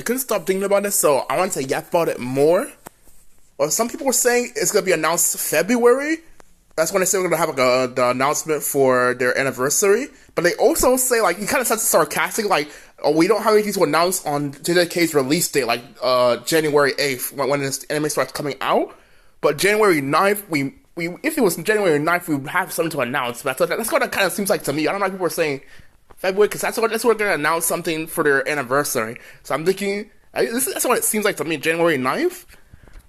I couldn't stop thinking about it, so I wanted to yap about it more. Well, some people were saying it's gonna be announced February. That's when they say we're gonna have like the announcement for their anniversary. But they also say, like, you kind of said sarcastic, like, oh, we don't have anything to announce on JJK's release date, like January 8th when this anime starts coming out. But January 9th, we if it was January 9th, we would have something to announce. But that's what it kind of seems like to me. I don't know if people are saying February, because that's what we're gonna announce something for their anniversary. So I'm thinking that's what it seems like to me, January 9th.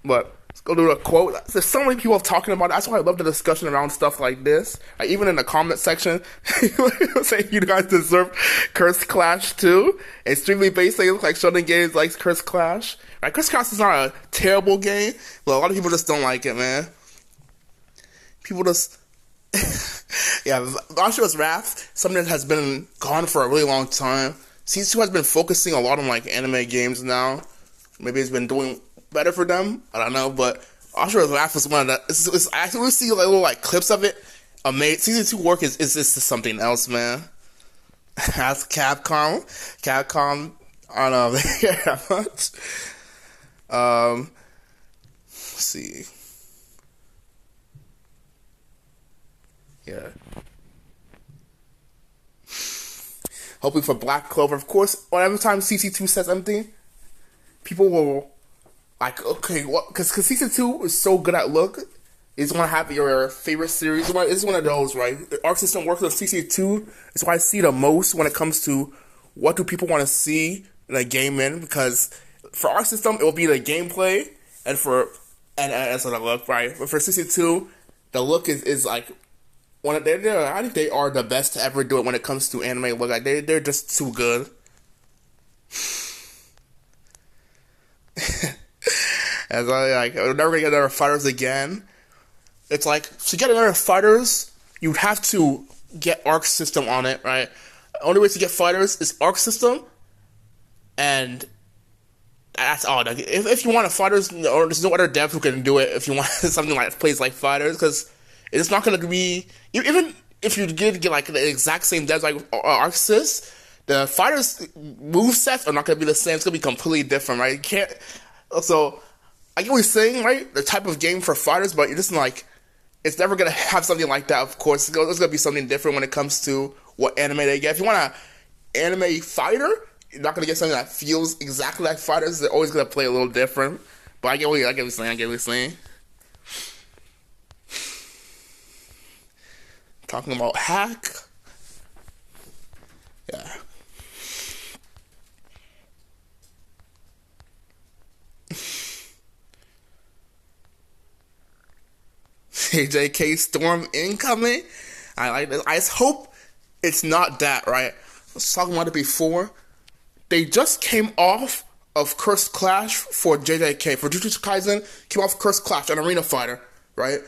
But let's go to a quote. There's so many people talking about it. That's why I love the discussion around stuff like this. Like, even in the comment section, saying you guys deserve Curse Clash too. Extremely basic, like Shonen Games likes Curse Clash. Right? Curse Clash is not a terrible game, but a lot of people just don't like it, man. People just yeah, Asura's Wrath, something that has been gone for a really long time. CC2 has been focusing a lot on like anime games now. Maybe it's been doing better for them. I don't know, but Asura's Wrath is one of the. I actually see like little like clips of it. Amazing. CC2 work is just something else, man. That's Capcom. I don't know that much. Let's see. Yeah. Hoping for Black Clover. Of course, whenever time CC2 says something, people will like, okay, what? Because CC2 is so good at look. It's want to have your favorite series. It's one of those, right? The Arc System works with CC2. It's what I see the most when it comes to what do people want to see in a game in. Because for Arc System, it will be the gameplay, and as for the look, right? But for CC2, the look is like. I think they are the best to ever do it when it comes to anime look. Like they're just too good. As we're never gonna get another fighters again. It's like to get another fighters, you'd have to get Arc System on it, right? The only way to get fighters is Arc System, and that's all. Like, if you want a fighters, or there's no other dev who can do it. If you want something like plays like fighters, because it's not going to be, even if you get like the exact same devs like Arc Sys, the fighters' movesets are not going to be the same. It's going to be completely different, right? You can't. So, I get what you're saying, right? The type of game for fighters, but you're just like, it's never going to have something like that, of course. There's going to be something different when it comes to what anime they get. If you want an anime fighter, you're not going to get something that feels exactly like fighters. They're always going to play a little different. But I get what you're saying. Talking about hack. Yeah. JJK Storm incoming. I like this. I just hope it's not that, right? I was talking about it before. They just came off of Cursed Clash for JJK. For Jujutsu Kaisen, came off Cursed Clash, an arena fighter, right?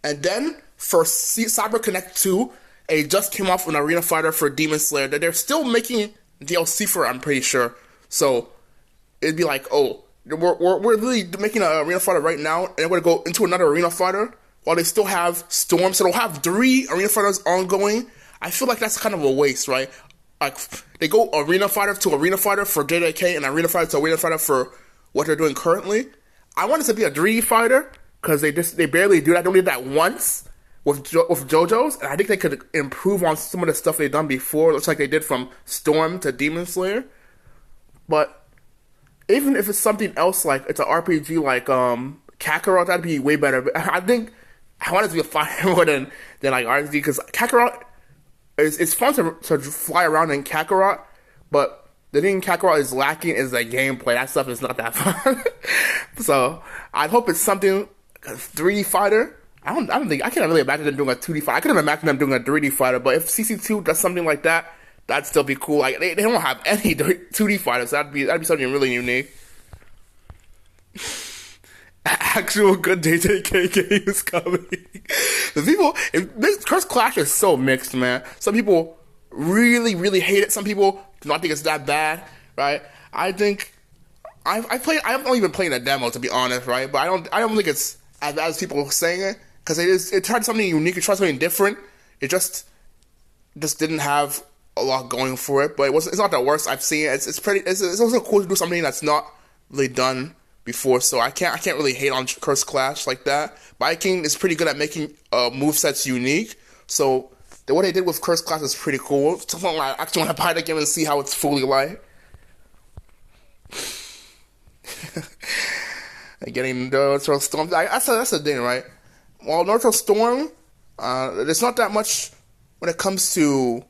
And then for Cyber Connect 2, it just came off an arena fighter for Demon Slayer. They're still making DLC for it, I'm pretty sure. So it'd be like, oh, we're really making an arena fighter right now, and we're going to go into another arena fighter while they still have Storm. So they'll have 3 arena fighters ongoing. I feel like that's kind of a waste, right? Like, they go arena fighter to arena fighter for JJK and arena fighter to arena fighter for what they're doing currently. I want it to be a 3D fighter, because they barely do that. They only did that once with JoJo's, and I think they could improve on some of the stuff they've done before. It looks like they did from Storm to Demon Slayer. But even if it's something else, like it's an RPG like Kakarot, that'd be way better. But I think I want it to be a fighter more than like RPG, because Kakarot it's fun to fly around in Kakarot, but the thing Kakarot is lacking is the gameplay. That stuff is not that fun. So I hope it's something, a 3D fighter. I can't really imagine them doing a 2D fighter. I couldn't imagine them doing a 3D fighter, but if CC2 does something like that, that'd still be cool. Like they don't have any 2D fighters. That'd be something really unique. Actual good JJK game is coming. The people, Curse Clash is so mixed, man. Some people really, really hate it. Some people do not think it's that bad, right? I think I'm not even playing a demo, to be honest, right? But I don't think it's as bad as people are saying it, because it tried something unique. It tried something different. It just didn't have a lot going for it, but it's not the worst I've seen. It's also cool to do something that's not really done before, so I can't really hate on Curse Clash like that. Viking is pretty good at making movesets unique, so what they did with Curse Clash is pretty cool. Something I actually want to buy the game and see how it's fully like. Getting Neutral Storm, that's the thing, right? Well, Neutral Storm, there's not that much when it comes to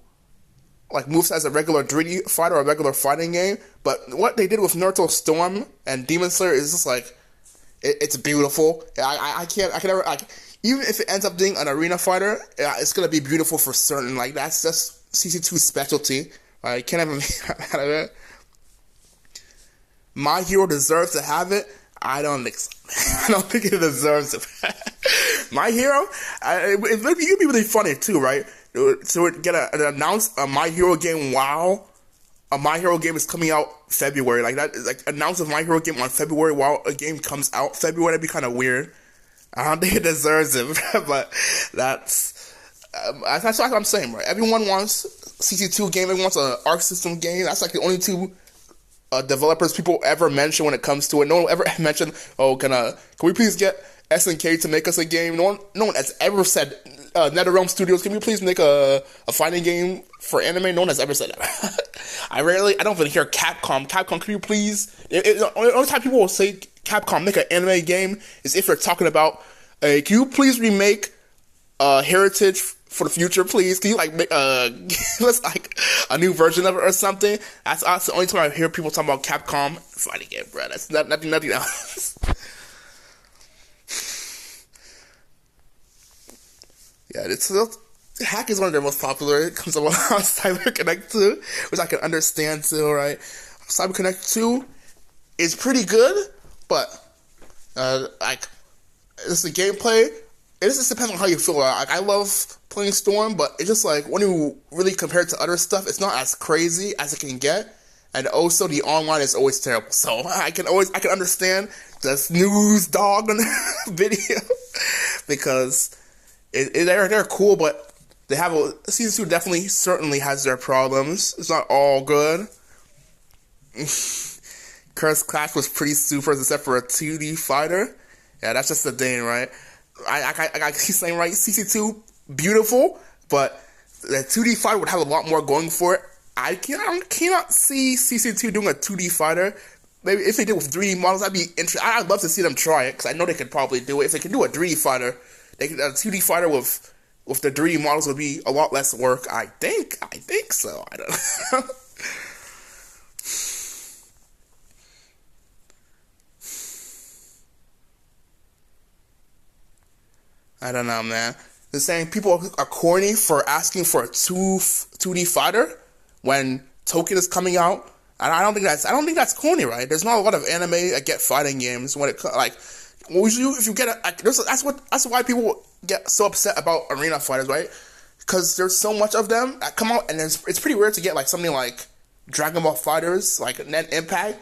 like moves as a regular 3D fighter or a regular fighting game, but what they did with Neutral Storm and Demon Slayer is just like it's beautiful. I can never like, even if it ends up being an arena fighter, it's gonna be beautiful for certain. Like that's just CC2's specialty. I can't ever make out of it. My Hero deserves to have it. I don't think so. I don't think it deserves it. My Hero, it could be really funny too, right? So get an announced a My Hero game. Wow, a My Hero game is coming out February. Like that, like announce a My Hero game on February while a game comes out February. That'd be kind of weird. I don't think it deserves it, but that's what I'm saying, right? Everyone wants CC2 game. Everyone wants an Arc System game. That's like the only two developers people ever mention when it comes to it. No one ever mentioned, oh, can we please get SNK to make us a game? No one has ever said, NetherRealm Studios, can we please make a fighting game for anime? No one has ever said that. I don't even hear Capcom. Capcom, can you please? The only time people will say Capcom make an anime game is if they're talking about, can you please remake Heritage for the future, please? Can you like make give us like a new version of it or something? That's the only time I hear people talking about Capcom fighting game, bro. That's nothing else. Yeah, Hack is one of their most popular. It comes up on Cyber Connect 2, which I can understand too, right? Cyber Connect 2 is pretty good, but like it's the gameplay. It just depends on how you feel. Like, I love playing Storm, but it's just like when you really compare it to other stuff, it's not as crazy as it can get. And also, the online is always terrible. So I can understand the snooze dog on the video because they're cool, but they have Season 2 certainly has their problems. It's not all good. Curse Clash was pretty super, except for a 2D fighter. Yeah, that's just the thing, right? I keep saying, right, CC2, beautiful, but the 2D fighter would have a lot more going for it. I cannot see CC2 doing a 2D fighter. Maybe if they did with 3D models, that'd be interesting. I'd love to see them try it, because I know they could probably do it. If they can do a 3D fighter, a 2D fighter with the 3D models would be a lot less work, I think so. I don't know. I don't know, man. They're saying people are corny for asking for a 2D fighter when Token is coming out. And I don't think that's corny, right? There's not a lot of anime that get fighting games when it like. If you get that's why people get so upset about arena fighters, right? Because there's so much of them that come out, and it's pretty rare to get like something like Dragon Ball Fighters, like Net Impact,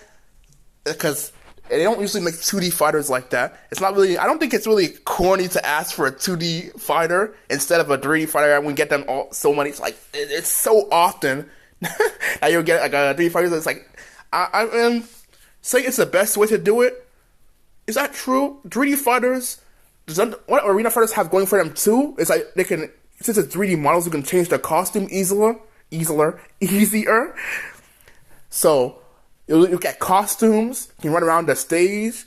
because they don't usually make 2D fighters like that. It's not really. I don't think it's really corny to ask for a 2D fighter instead of a 3D fighter. And we get them all so many. It's like it's so often that you'll get like a 3D fighter. It's like I say it's the best way to do it. Is that true? 3D fighters. What arena fighters have going for them too? It's like they can, since it's 3D models, you can change their costume easier. So you get costumes, you can run around the stage,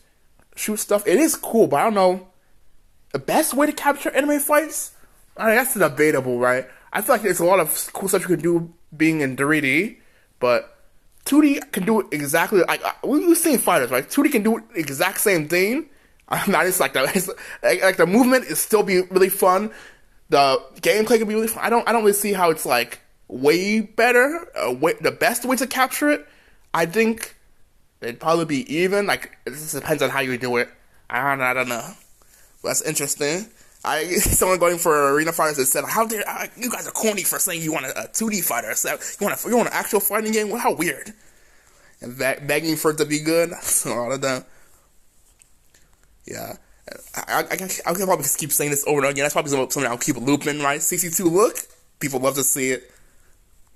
shoot stuff. It is cool, but I don't know. The best way to capture anime fights? I mean, that's debatable, right? I feel like there's a lot of cool stuff you can do being in 3D, but 2D can do it exactly like we've seen fighters, right? 2D can do the exact same thing. Not just like that. Like the movement is still be really fun. The gameplay can be really fun. I don't really see how it's like way better. The best way to capture it. I think it'd probably be even. Like it just depends on how you do it. I don't know. But that's interesting. Someone going for arena fighters that said, "How dare you guys are corny for saying you want a 2D fighter? So you want an actual fighting game? Well, how weird!" And begging for it to be good. So all of them. Yeah, I can probably just keep saying this over and over again. That's probably something I'll keep looping, right? CC2 look, people love to see it.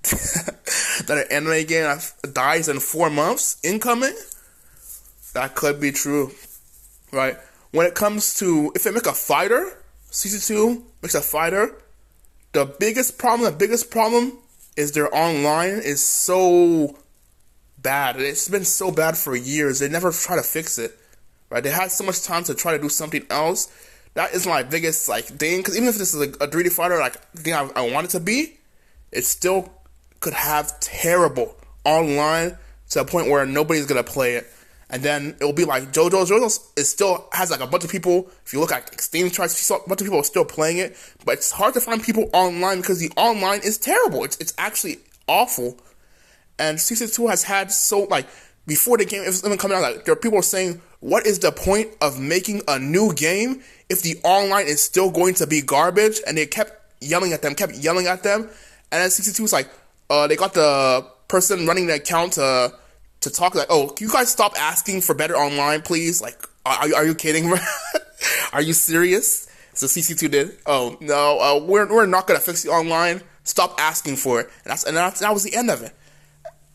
that an anime game dies in 4 months incoming. That could be true, right? When it comes to if they make a fighter, CC2 makes a fighter. The biggest problem is their online is so bad. It's been so bad for years. They never try to fix it, right? They had so much time to try to do something else. That is my biggest thing. Because even if this is a 3D fighter thing I want it to be, it still could have terrible online to a point where nobody's gonna play it. And then it'll be like JoJo's. It still has a bunch of people. If you look at Steam charts, a bunch of people are still playing it. But it's hard to find people online because the online is terrible. It's actually awful. And CC2 has had before the game was even coming out, there are people saying, what is the point of making a new game if the online is still going to be garbage? And they kept yelling at them. And then CC2 was like, they got the person running the account to talk oh, can you guys stop asking for better online, please? Are you kidding? Are you serious? So CC2 did. Oh no, we're not gonna fix the online. Stop asking for it. And that was the end of it.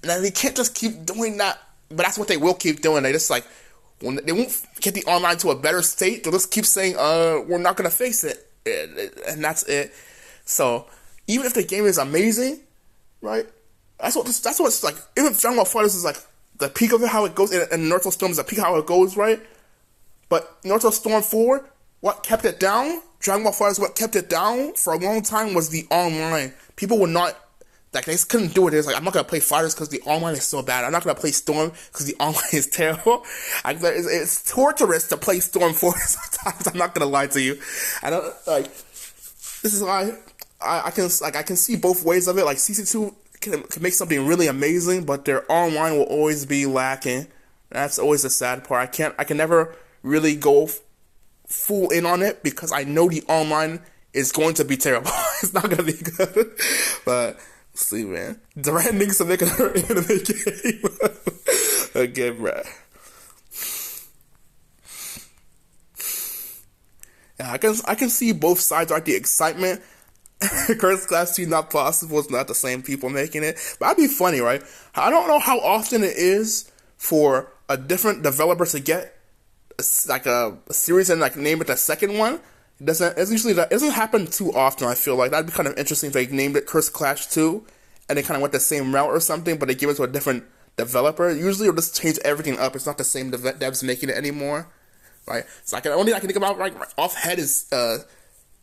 And they can't just keep doing that. But that's what they will keep doing. They just when they won't get the online to a better state, they'll just keep saying, we're not gonna fix it, and that's it. So even if the game is amazing, right? That's what it's like. Even if Dragon Ball FighterZ is the peak of it, how it goes, and Naruto Storm is the peak of how it goes, right? But Naruto Storm 4, what kept it down? Dragon Ball FighterZ, what kept it down for a long time was the online. People would not, they just couldn't do it. It's I'm not going to play Fighters because the online is so bad. I'm not going to play Storm because the online is terrible. It's torturous to play Storm 4 sometimes. I'm not going to lie to you. I don't, this is why I can see both ways of it. CC2 can make something really amazing, but their online will always be lacking. That's always the sad part. I can never really go full in on it because I know the online is going to be terrible. It's not going to be good. But let's see, man. Durant needs to make an anime game. Okay, bro. Yeah, I can see both sides. The excitement. Curse Class 2 not possible. It's not the same people making it. But that'd be funny, right? I don't know how often it is for a different developer to get a series and name it the second one. It doesn't happen too often. I feel like that'd be kind of interesting if they named it Curse Clash 2 and they kind of went the same route or something, but they give it to a different developer. Usually it'll just change everything up. It's not the same devs making it anymore, right? So the only thing I can think about off head is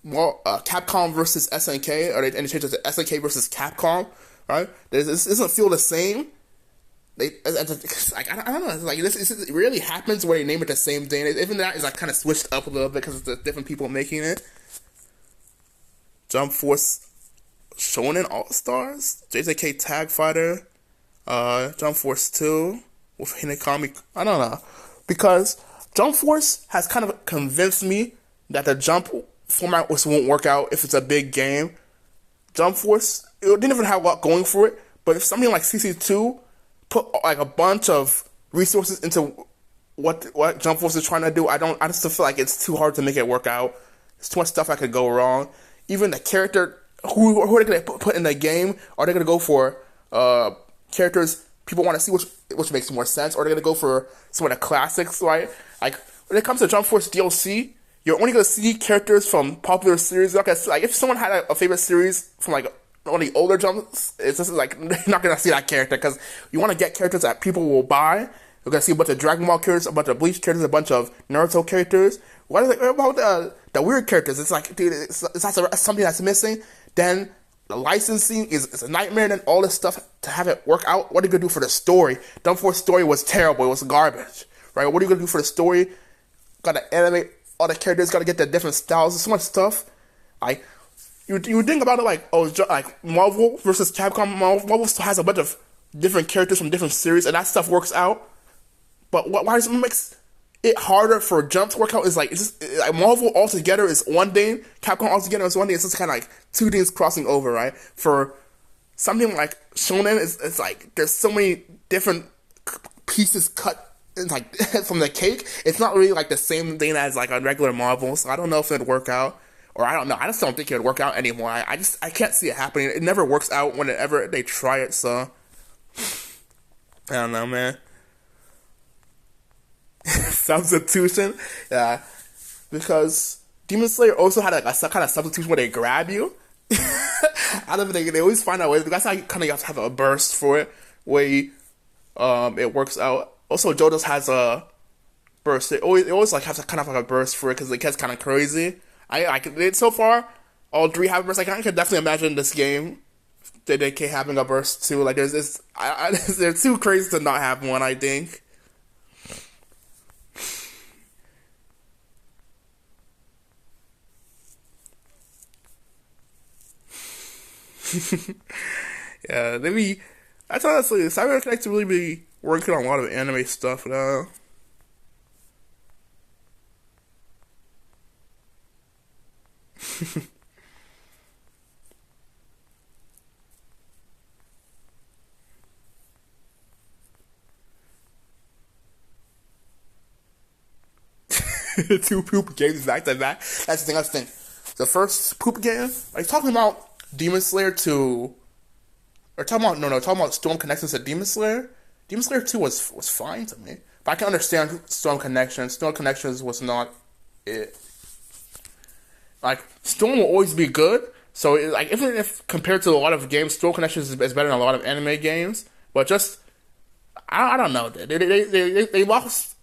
Capcom versus SNK, or they changed it to SNK versus Capcom, right? This doesn't feel the same. I don't know. It really happens where they name it the same thing. Even that is kind of switched up a little bit because it's the different people making it. Jump Force Shonen All Stars, JJK Tag Fighter, Jump Force 2 with Hinekami. I don't know, because Jump Force has kind of convinced me that the Jump format won't work out if it's a big game. Jump Force, it didn't even have a lot going for it, but if something like CC2 put a bunch of resources into what Jump Force is trying to do, I just feel like it's too hard to make it work out. There's too much stuff that could go wrong. Even the character, who are they going to put in the game? Are they going to go for characters people want to see, which makes more sense? Or are they going to go for some of the classics, right? When it comes to Jump Force DLC, you're only going to see characters from popular series. If someone had a favorite series from one of the older Jumps, it's just you're not going to see that character, because you want to get characters that people will buy. You're going to see a bunch of Dragon Ball characters, a bunch of Bleach characters, a bunch of Naruto characters. What about the weird characters? It's dude, that's something that's missing. Then the licensing is a nightmare, and then all this stuff to have it work out. What are you going to do for the story? Jump Force story was terrible. It was garbage, right? What are you going to do for the story? Got to animate all the characters, got to get the different styles. There's so much stuff. You think about it Marvel versus Capcom. Marvel still has a bunch of different characters from different series, and that stuff works out. But why does it make it harder for Jump to work out? It's just Marvel altogether is one thing, Capcom altogether is one thing. It's just kind of two things crossing over, right? For something like Shonen, it's there's so many different pieces cut from the cake. It's not really the same thing as a regular Marvel. So I don't know if it'd work out, or I don't know. I just don't think it would work out anymore. I can't see it happening. It never works out whenever they try it. So I don't know, man. Substitution, yeah, because Demon Slayer also had like a kind of substitution where they grab you. I don't think they always find out ways. That's how you kind of have to have a burst for it, where it works out. Also, JoJo's has a burst. It always like has a kind of like a burst for it because it gets kind of crazy. So far, all three have bursts. I can definitely imagine this game, JJK having a burst too. Like there's this, they're too crazy to not have one. I think. Yeah, maybe that's honestly Cyber Connect to really be working on a lot of anime stuff now. Two poop games back to back. That's the thing. That's the thing. The first poop game, are you talking about Demon Slayer 2? Or talking about talking about Storm Connections to Demon Slayer. Demon Slayer 2 was fine to me, but I can understand Storm Connections. Storm Connections was not it. Like Storm will always be good. So like even if compared to a lot of games, Storm Connections is better than a lot of anime games. But just I don't know. They lost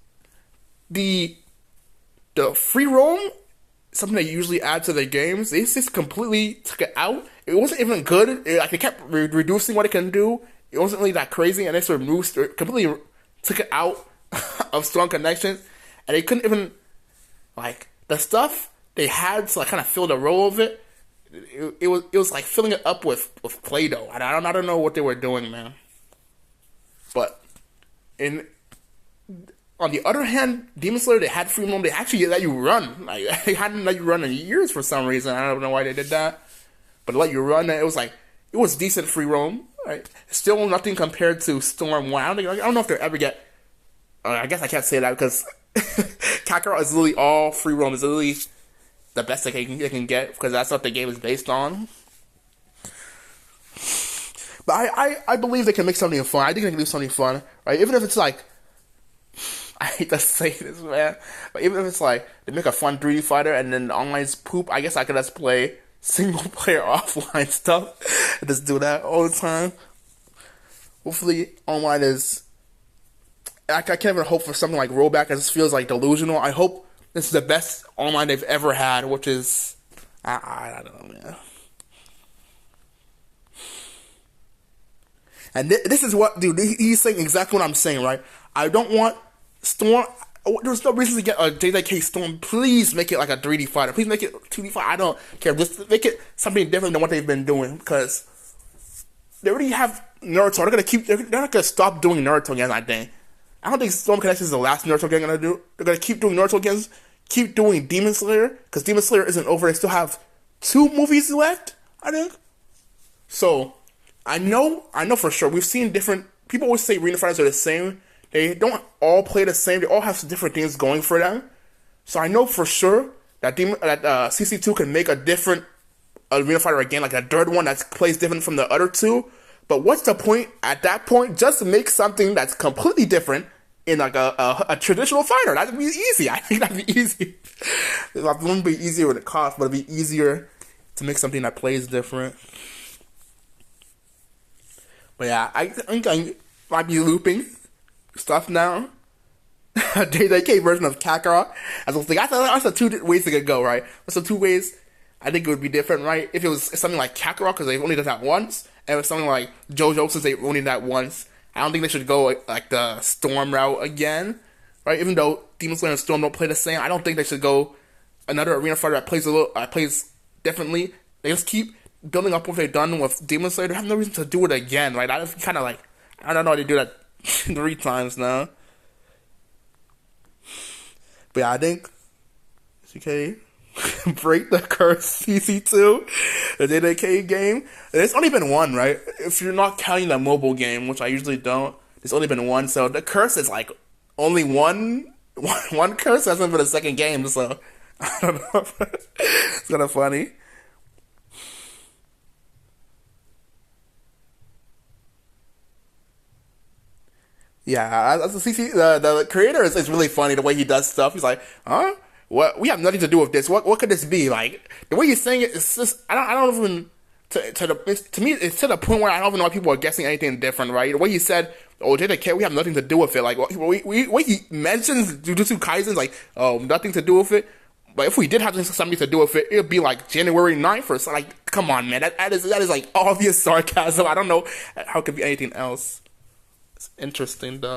the free roam, something they usually add to their games. They just completely took it out. It wasn't even good. They kept reducing what it can do. It wasn't really that crazy, and they sort of completely took it out of Strong Connections, and they couldn't even like the stuff they had to like kind of fill the role of it. It was like filling it up with Play-Doh. I don't know what they were doing, man. But on the other hand, Demon Slayer, they had free roam. They actually let you run. Like they hadn't let you run in years for some reason. I don't know why they did that, but let you run. It was decent free roam. Right? Still nothing compared to Storm 1. I don't know if they'll ever get. I guess I can't say that because Kakarot is literally all free roam. Is literally the best they can get because that's what the game is based on. But I believe they can make something fun. I think they can do something fun, right? Even if it's like. I hate to say this, man, but even if it's like they make a fun 3D fighter and then the online's poop, I guess I could just play single player offline stuff and just do that all the time. Hopefully, online is. I can't even hope for something like rollback. It just feels like delusional. I hope this is the best online they've ever had, which is I don't know, man. And this is what, dude. He's saying exactly what I'm saying, right? I don't want Storm. There's no reason to get a JJK Storm. Please make it like a 3D fighter. Please make it 2D fighter. I don't care. Just make it something different than what they've been doing because they already have Naruto. They're not gonna stop doing Naruto again. I think. I don't think Storm Connections is the last Naruto game they're gonna do. They're gonna keep doing Naruto games. Keep doing Demon Slayer because Demon Slayer isn't over. They still have 2 movies left. I think. So I know for sure. We've seen different. People always say arena fighters are the same. They don't all play the same. They all have some different things going for them. So I know for sure that CC2 can make a different arena fighter again, like a third one that plays different from the other 2. But what's the point at that point? Just make something that's completely different in like a traditional fighter. That'd be easy. I think that'd be easy. It wouldn't be easier with the cost, but it'd be easier to make something that plays different. But yeah, I think I might be looping stuff now. A JJK version of Kakarot. That's the 2 ways it could go, right? That's the 2 ways I think it would be different, right? If it was something like Kakarot, because they've only done that once, and it was something like JoJo, since they've only done that once, I don't think they should go like the Storm route again, right? Even though Demon Slayer and Storm don't play the same, I don't think they should go another arena fighter that plays differently. They just keep building up what they've done with Demon Slayer. They have no reason to do it again, right? I just kind of like, I don't know how they do that 3 times now. But yeah, I think CK break the curse CC2, the JJK game. And it's only been one, right? If you're not counting the mobile game, which I usually don't, it's only been one. So the curse is like only one curse. Hasn't been a second game. So I don't know. It's kind of funny. Yeah, as a CC, the creator is really funny the way he does stuff. He's like, huh? What? We have nothing to do with this. What could this be? Like the way you're saying it, it's just I don't even to me it's to the point where I don't even know why people are guessing anything different, right? The way he said, "Oh, JJK, we have nothing to do with it." Like when he mentions Jujutsu Kaisen, like, oh, nothing to do with it. But if we did have something to do with it, it'd be like January 9th or something. Like, come on, man, that is like obvious sarcasm. I don't know how it could be anything else. It's interesting though.